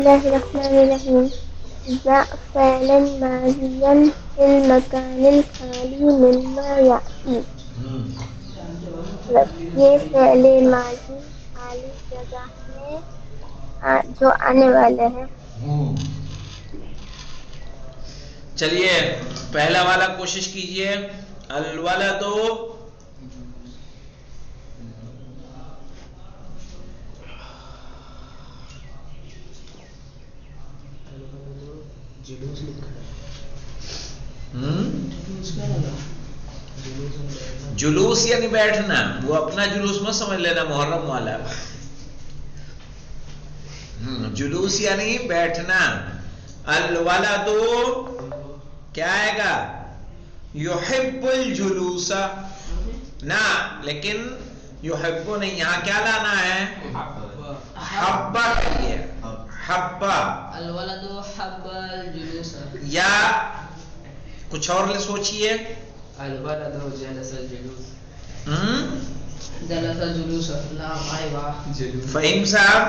الله الرحمن الرحيم. جاء فعلا ماضيا في المكان الخالي مما يأتي. یہ فعل ماضی خالی جگہ میں جو آنے والے ہیں. چلیے پہلا والا کوشش کیجئے. الولد جلوس یعنی بیٹھنا. وہ اپنا جلوس مت سمجھ لینا محرم والا. جلوس یعنی بیٹھنا. الولد کیا آئے گا؟ یحب الجلوس نہ، لیکن یحب نہیں، یہاں کیا لانا ہے؟ حبا کہیے. حبا الولد حب الجلوس. یا کچھ اور سوچئے. الولد جلس الجلوس. جلس الجلوس. لا بھائی واہ. فہیم صاحب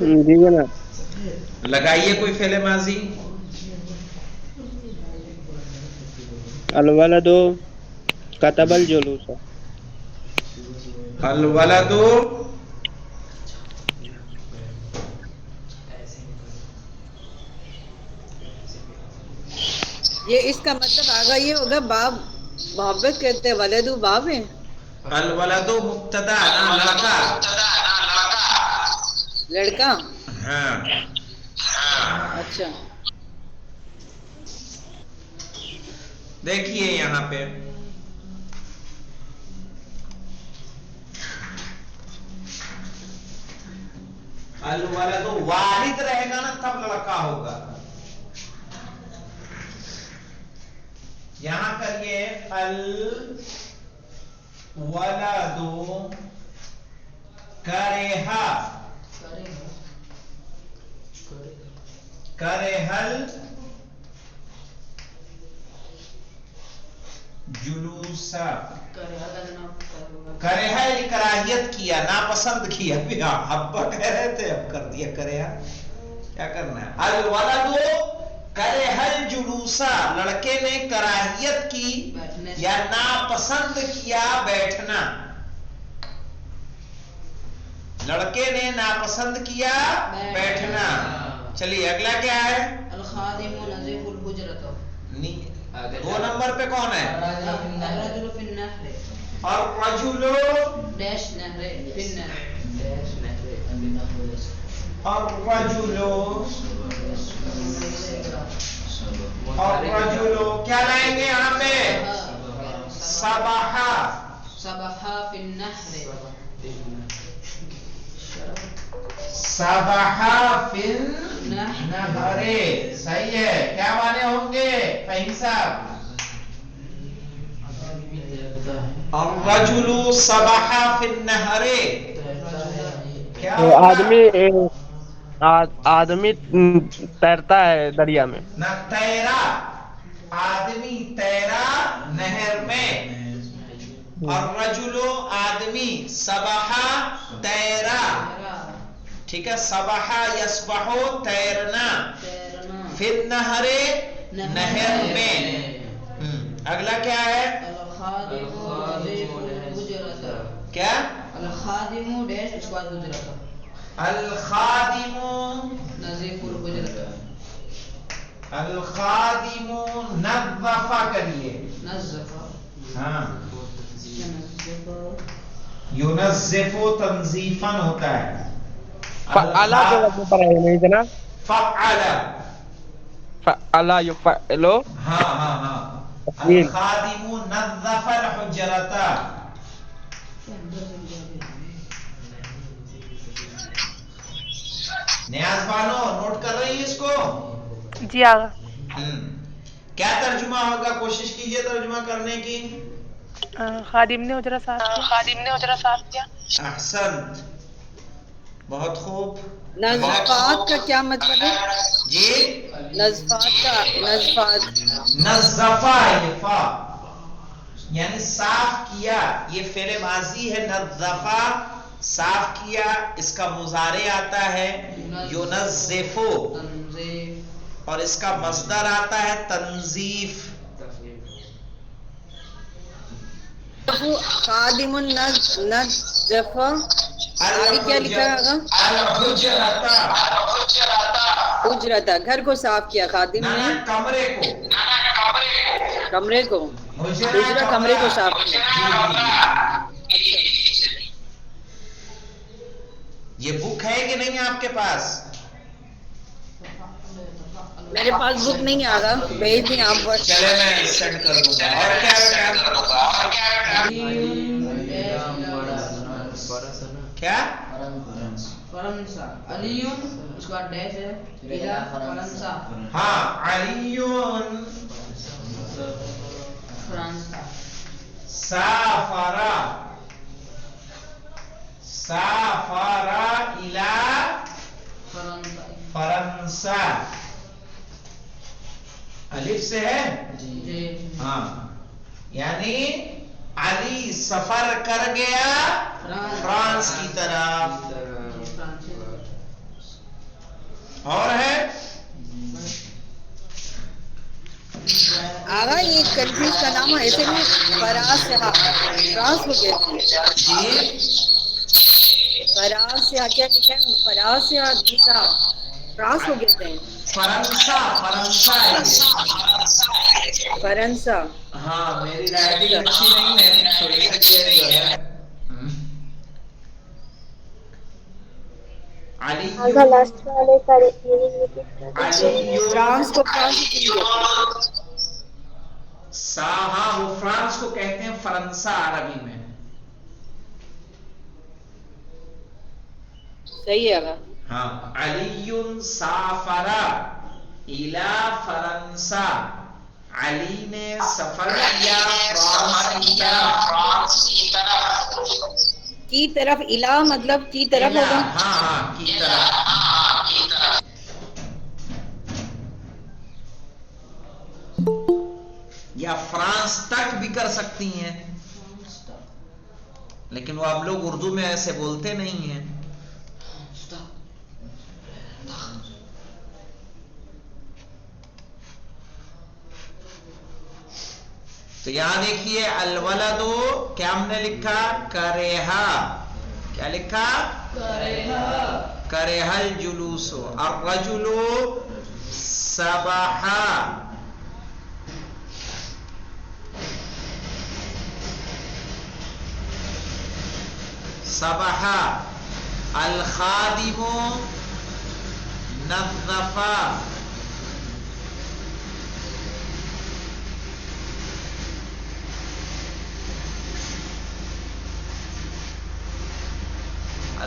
جی جناب. لگائیے کوئی فعل ماضی. الولد کتب الجلوس. الولد یہ اس کا مطلب آگا یہ ہوگا باب محبت کرتے ولد باب ہے. الولد مبتدا لڑکا. لڑکا. ہاں اچھا دیکھیے یہاں پہ الولد واحد رہے گا نا تب لڑکا ہوگا. یہاں کریے الولد کرہا. کرہل جلوس. کرہا یعنی کراہیت کیا، ناپسند کیا. ابا کہہ رہے تھے اب کر دیا کرہا. کیا کرنا ہے؟ الولد کرہل جلوس، لڑکے نے کراہیت کی یا ناپسند کیا بیٹھنا. لڑکے نے ناپسند کیا بیٹھنا. چلیے اگلا کیا ہے؟ الخادم نظیف الحجرۃ. 2 نمبر پہ کون ہے؟ الرجل فی النہر. اور رجل ڈیش نہر فی النہر. اور رجل اور رجل کیا لائیں گے یہاں پہ؟ سبحا. سبحا فی النہر. سبحا فی النہر. صحیح ہے. کیا معنی ہوں گے فہیم صاحب؟ الرجل سبحا فی النہر. کیا آدمی تیرتا ہے دریا میں. نہ تیرا، آدمی تیرا نہر میں. اور رجل آدمی، سبحا تیرا. ٹھیک ہے. سبحا یسبحو تیرنا، فی النہر نہر میں. اگلا کیا ہے؟ کیا؟ الخادم ڈیش اس بعد حجرۃ. الخادم نظیف الحجرۃ. الخادم نظف کریے. نظف. ہاں یونظف تنظیفا ہوتا ہے. فعلا کے وقت پر ہے نہیں جناب؟ فعل. فعلا یفعلو. ہاں ہاں ہاں. الخادم نظف الحجرۃ. نیاز بانو نوٹ کر رہی ہے اس کو؟ جی آگا. کیا ترجمہ ہوگا؟ کوشش کیجئے ترجمہ کرنے کی. خادم نے اجرا صاف کیا. خادم نے اجرا صاف کیا. احسنت، بہت خوب. نظفات کا کیا مطلب ہے؟ جی نظفات کا. نظفات نظفا ہے فا، یعنی صاف کیا. یہ فعل ماضی ہے. نظفا صاف کیا، اس کا مضارع آتا ہے یونزفو، تنظیف، اور اس کا مصدر آتا ہے تنظیف. خادم نظف، آگے کیا لکھا ہے آگا؟ حجرتا، گھر کو صاف کیا خادم نہ نے، کمرے کو، کمرے کو، حجرہ کمرے کو صاف کیا. یہ بک ہے کہ نہیں آپ کے پاس؟ میرے پاس بک نہیں آگا، بھیج دیں آپ. چلے میں سینڈ کر دوں گا. اور کیا کیا فرنسا، علیون اس کا ڈیش ہے، الہ فرنسا، ہاں علیون فرنسا، سافرا، سافرا الى فرنسا، فرنسا. الف سے ہے جی، ہاں، یعنی علی سفر کر گیا فرانس کی طرف. اور ہے آگا یہ کنٹریز کا نام ہے، ایسے نہیں فرانسا، فرانس کو کہتے ہیں. جی فرانسا کیا لکھا ہے؟ فرانسا دیسا، فرانس کو کہتے ہیں. فرنسا، فرنسا ہے یہ. فرنسا. ہاں میری رائٹنگ اچھی نہیں ہے تو اس لیے جو ہے آگا لاسٹ والے کا میننگ ریپیٹ کر دیجیے. فرانس کو فرانس کیوں کہتے ہیں؟ ہاں وہ فرانس کو کہتے ہیں فرنسا عربی میں. صحیح ہے. ہاں علی سافرا الى فرنسا، علی نے سفر کیا فرانس کی طرف. کی طرف، الہ مطلب کی طرف ہوگا. ہاں ہاں کی طرف. یا فرانس تک بھی کر سکتی ہیں، لیکن وہ آپ لوگ اردو میں ایسے بولتے نہیں ہیں. تو یہاں دیکھیے الولد کیا ہم نے لکھا؟ کریہا. کیا لکھا؟ کریہا الجلوس. الرجل سبحا. سبحا. الخادم نظفا.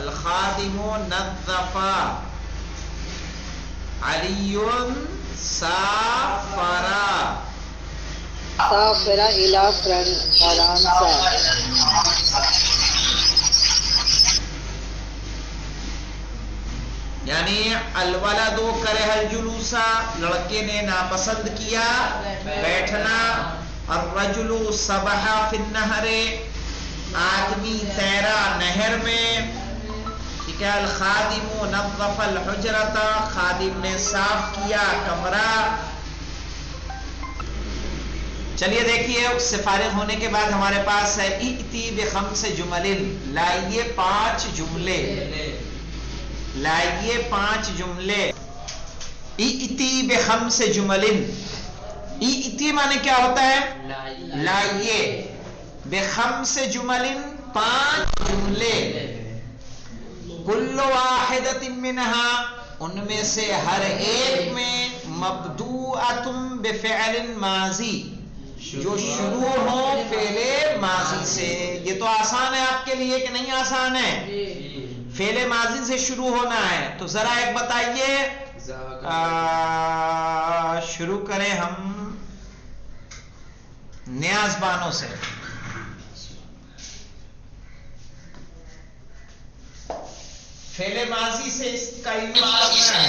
الخادم نظفا. علی سافرا. سافرا الى فرنسا. یعنی الولد کرہ الجلوس، لڑکے نے ناپسند کیا بیٹھنا. الرجل سبح فی النہر، آدمی تیرا نہر میں. ٹھیک ہے. الخادم نظف الحجرۃ، خادم نے صاف کیا کمرہ. چلیے دیکھیے اس سے فارغ ہونے کے بعد ہمارے پاس ہے ائتی بخمس جمل، لائیے 5 جملے. لائیے 5 جملے. ائتی بخمس جمل. ائتی معنی کیا ہوتا ہے؟ لائیے. بخمس جمل 5 جملے. کل واحدۃ منها، ان میں سے ہر ایک میں مبدوءۃ بفعل ماضی، جو شروع ہو فعل ماضی سے. یہ تو آسان ہے آپ کے لیے کہ نہیں آسان ہے؟ فعل ماضی سے شروع ہونا ہے. تو ذرا ایک بتائیے، شروع کریں ہم نیاز بانو سے. فعل ماضی سے اس کا یوز کرنا ہے.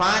5